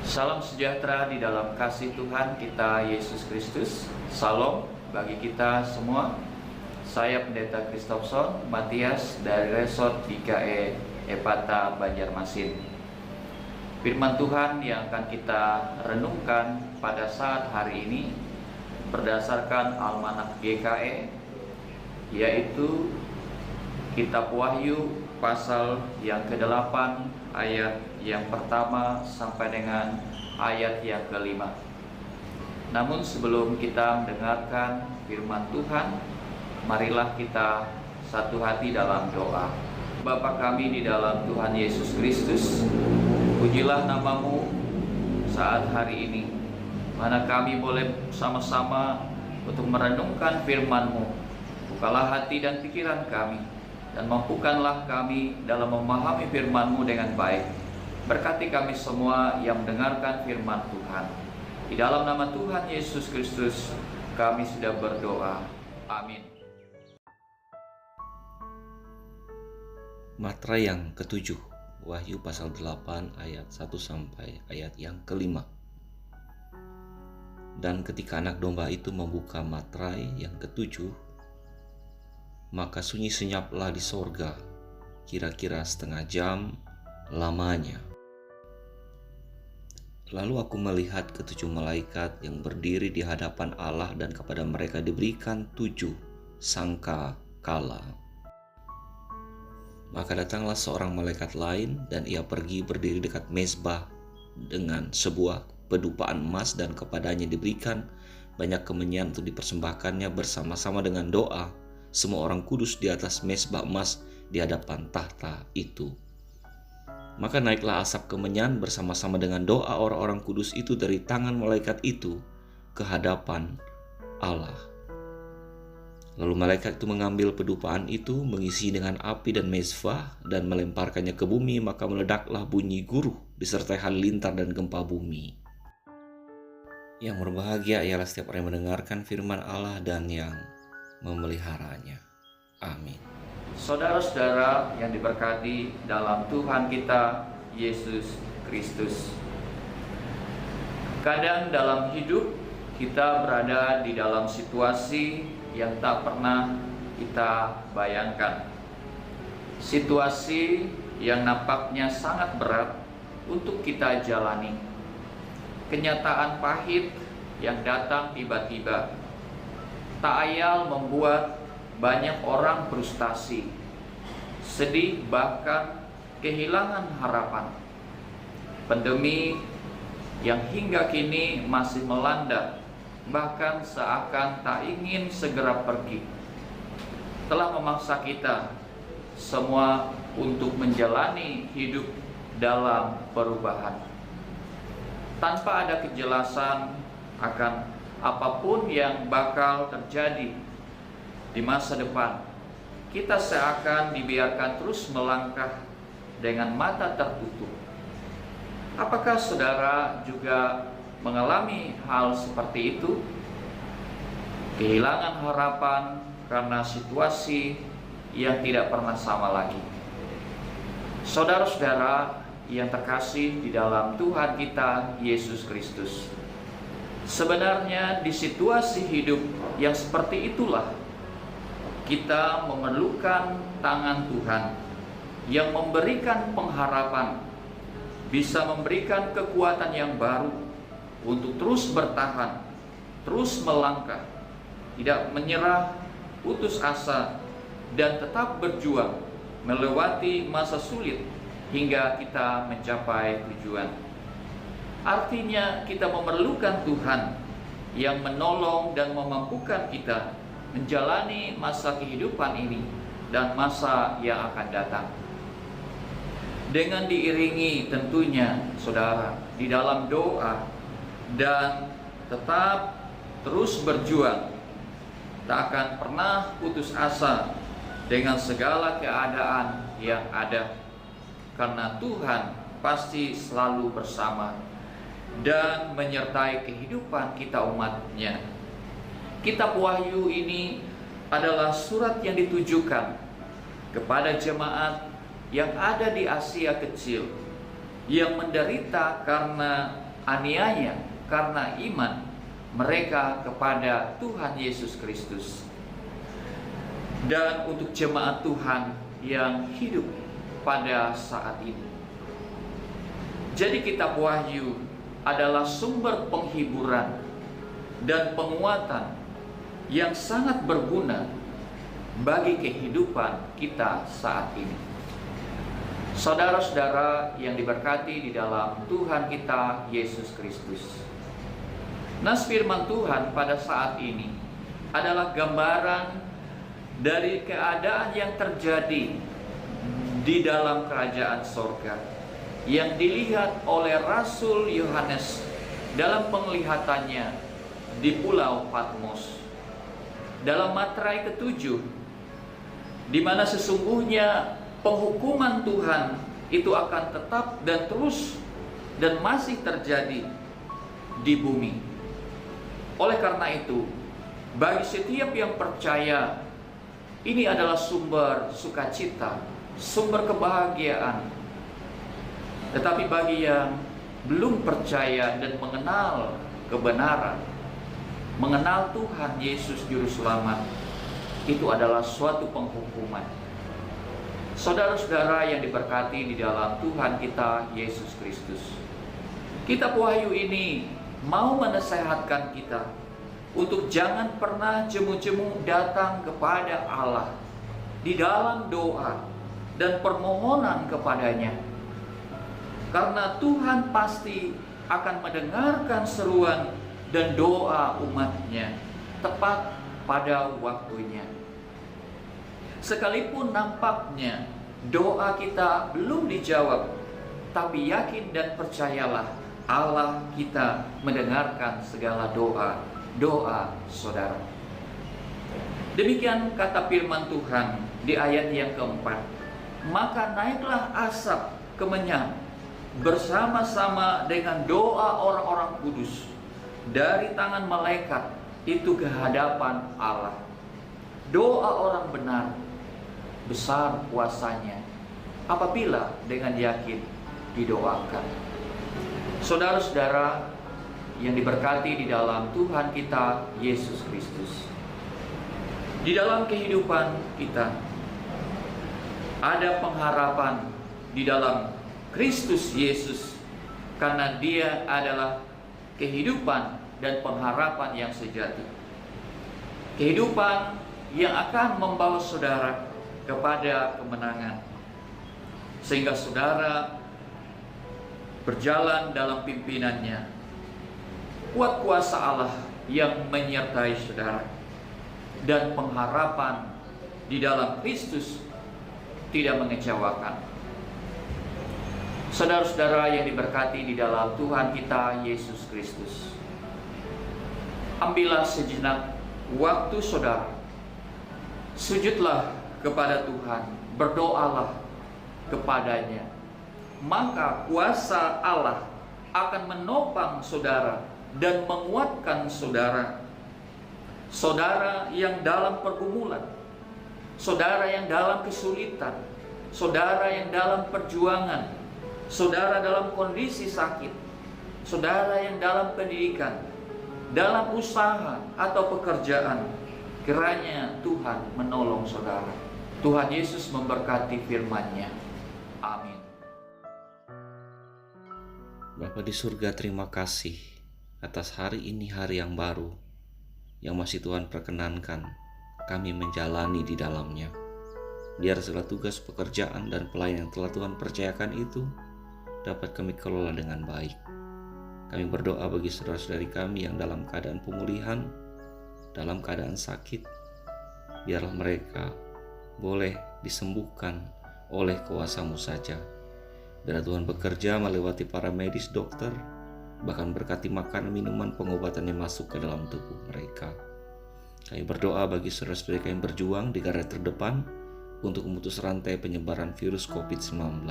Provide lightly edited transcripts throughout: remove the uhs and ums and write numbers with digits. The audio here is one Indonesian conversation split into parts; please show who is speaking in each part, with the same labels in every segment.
Speaker 1: Salam sejahtera di dalam kasih Tuhan kita Yesus Kristus. Salam bagi kita semua. Saya Pendeta Kristofson Matias dari Resort GKE Epata Banjarmasin. Firman Tuhan yang akan kita renungkan pada saat hari ini berdasarkan Almanak GKE, yaitu Kitab Wahyu pasal yang ke-8 ayat yang pertama sampai dengan ayat yang ke-5. Namun sebelum kita mendengarkan firman Tuhan, marilah kita satu hati dalam doa. Bapa kami di dalam Tuhan Yesus Kristus, pujilah nama-Mu saat hari ini, mana kami boleh sama-sama untuk merenungkan firman-Mu. Bukalah hati dan pikiran kami, dan mampukanlah kami dalam memahami firman-Mu dengan baik. Berkati kami semua yang mendengarkan firman Tuhan. Di dalam nama Tuhan Yesus Kristus kami sudah berdoa. Amin.
Speaker 2: Materai yang ketujuh, Wahyu pasal 8 ayat 1 sampai ayat yang ke-5. Dan ketika anak domba itu membuka materai yang ketujuh, maka sunyi senyaplah di sorga, kira-kira setengah jam lamanya. Lalu aku melihat ketujuh malaikat yang berdiri di hadapan Allah, dan kepada mereka diberikan 7 sangka kala. Maka datanglah seorang malaikat lain, dan ia pergi berdiri dekat mezbah dengan sebuah pedupaan emas, dan kepadanya diberikan banyak kemenyan untuk dipersembahkannya bersama-sama dengan doa semua orang kudus di atas mezbah emas di hadapan tahta itu. Maka naiklah asap kemenyan bersama-sama dengan doa orang-orang kudus itu dari tangan malaikat itu ke hadapan Allah. Lalu malaikat itu mengambil pedupaan itu, mengisi dengan api dan mezbah, dan melemparkannya ke bumi, maka meledaklah bunyi guruh disertai halilintar dan gempa bumi. Yang berbahagia ialah setiap orang yang mendengarkan firman Allah dan yang memeliharanya. Amin.
Speaker 1: Saudara-saudara yang diberkati dalam Tuhan kita Yesus Kristus, kadang dalam hidup kita berada di dalam situasi yang tak pernah kita bayangkan. Situasi yang nampaknya sangat berat untuk kita jalani. Kenyataan pahit yang datang tiba-tiba tak ayal membuat banyak orang frustasi, sedih, bahkan kehilangan harapan. Pandemi yang hingga kini masih melanda, bahkan seakan tak ingin segera pergi, telah memaksa kita semua untuk menjalani hidup dalam perubahan tanpa ada kejelasan akan apapun yang bakal terjadi di masa depan. Kita seakan dibiarkan terus melangkah dengan mata tertutup. Apakah saudara juga mengalami hal seperti itu? Kehilangan harapan karena situasi yang tidak pernah sama lagi. Saudara-saudara yang terkasih di dalam Tuhan kita Yesus Kristus, sebenarnya di situasi hidup yang seperti itulah kita memerlukan tangan Tuhan yang memberikan pengharapan, bisa memberikan kekuatan yang baru untuk terus bertahan, terus melangkah, tidak menyerah, putus asa, dan tetap berjuang melewati masa sulit hingga kita mencapai tujuan. Artinya kita memerlukan Tuhan yang menolong dan memampukan kita menjalani masa kehidupan ini dan masa yang akan datang. Dengan diiringi tentunya saudara di dalam doa dan tetap terus berjuang, tak akan pernah putus asa dengan segala keadaan yang ada, karena Tuhan pasti selalu bersama dan menyertai kehidupan kita umat-Nya. Kitab Wahyu ini adalah surat yang ditujukan kepada jemaat yang ada di Asia Kecil, yang menderita karena aniaya karena iman mereka kepada Tuhan Yesus Kristus. Dan untuk jemaat Tuhan yang hidup pada saat ini. Jadi kitab Wahyu adalah sumber penghiburan dan penguatan yang sangat berguna bagi kehidupan kita saat ini. Saudara-saudara yang diberkati di dalam Tuhan kita Yesus Kristus. Nas firman Tuhan pada saat ini adalah gambaran dari keadaan yang terjadi di dalam kerajaan sorga yang dilihat oleh Rasul Yohanes dalam penglihatannya di Pulau Patmos. Dalam materai ke-7, di mana sesungguhnya penghukuman Tuhan itu akan tetap dan terus dan masih terjadi di bumi. Oleh karena itu, bagi setiap yang percaya, ini adalah sumber sukacita, sumber kebahagiaan. Tetapi bagi yang belum percaya dan mengenal kebenaran, mengenal Tuhan Yesus Juru Selamat, itu adalah suatu penghukuman. Saudara-saudara yang diberkati di dalam Tuhan kita Yesus Kristus, kitab Wahyu ini mau menasehatkan kita untuk jangan pernah jemu-jemu datang kepada Allah di dalam doa dan permohonan kepadanya. Karena Tuhan pasti akan mendengarkan seruan dan doa umatnya tepat pada waktunya. Sekalipun nampaknya doa kita belum dijawab, tapi yakin dan percayalah Allah kita mendengarkan segala doa saudara. Demikian kata firman Tuhan di ayat yang keempat. Maka naiklah asap kemenyan bersama-sama dengan doa orang-orang kudus dari tangan malaikat itu ke hadapan Allah. Doa orang benar besar kuasanya apabila dengan yakin didoakan. Saudara-saudara yang diberkati di dalam Tuhan kita Yesus Kristus, di dalam kehidupan kita ada pengharapan di dalam Kristus Yesus, karena Dia adalah kehidupan dan pengharapan yang sejati, kehidupan yang akan membawa saudara kepada kemenangan, sehingga saudara berjalan dalam pimpinannya. Kuat kuasa Allah yang menyertai saudara, dan pengharapan di dalam Kristus tidak mengecewakan. Saudara-saudara yang diberkati di dalam Tuhan kita Yesus Kristus, ambillah sejenak waktu saudara, sujudlah kepada Tuhan, berdoalah kepadanya, maka kuasa Allah akan menopang saudara dan menguatkan saudara. Saudara yang dalam pergumulan, saudara yang dalam kesulitan, saudara yang dalam perjuangan, saudara dalam kondisi sakit, saudara yang dalam pendidikan, dalam usaha atau pekerjaan, kiranya Tuhan menolong saudara. Tuhan Yesus memberkati firman-Nya. Amin.
Speaker 2: Bapa di surga, terima kasih atas hari ini, hari yang baru yang masih Tuhan perkenankan kami menjalani di dalamnya. Biar segala tugas pekerjaan dan pelayanan yang telah Tuhan percayakan itu dapat kami kelola dengan baik. Kami berdoa bagi saudara-saudari kami yang dalam keadaan pemulihan, dalam keadaan sakit, biarlah mereka boleh disembuhkan oleh kuasa-Mu saja. Biar Tuhan bekerja melewati para medis, dokter, bahkan berkati makanan, minuman, pengobatan yang masuk ke dalam tubuh mereka. Kami berdoa bagi saudara-saudari kami yang berjuang di garda terdepan untuk memutus rantai penyebaran virus COVID-19.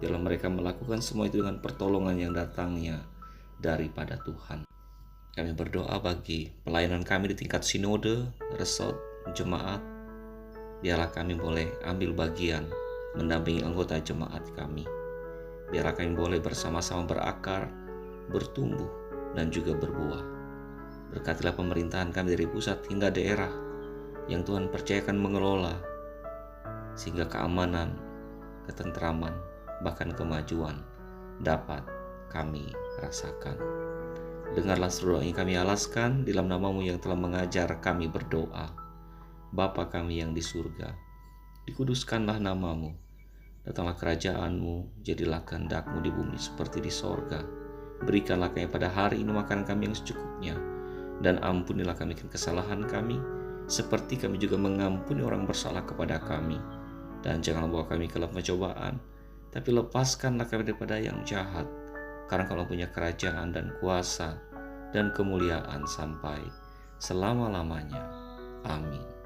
Speaker 2: Biarlah mereka melakukan semua itu dengan pertolongan yang datangnya daripada Tuhan. Kami berdoa bagi pelayanan kami di tingkat sinode, resort, jemaat. Biarlah kami boleh ambil bagian mendampingi anggota jemaat kami. Biarlah kami boleh bersama-sama berakar bertumbuh, dan juga berbuah. Berkatilah pemerintahan kami dari pusat hingga daerah yang Tuhan percayakan mengelola, sehingga keamanan, ketentraman, bahkan kemajuan dapat kami rasakan. Dengarlah seluruh yang kami alaskan di dalam nama-Mu yang telah mengajar kami berdoa. Bapa kami yang di surga, dikuduskanlah nama-Mu, datanglah kerajaan-Mu, jadilah kehendak-Mu di bumi seperti di sorga. Berikanlah kami pada hari ini makanan kami yang secukupnya, dan ampunilah kami kesalahan kami, seperti kami juga mengampuni orang bersalah kepada kami. Dan janganlah bawa kami ke dalam pencobaan, tapi lepaskanlah kami daripada yang jahat, karena Kau punya kerajaan dan kuasa dan kemuliaan sampai selama-lamanya. Amin.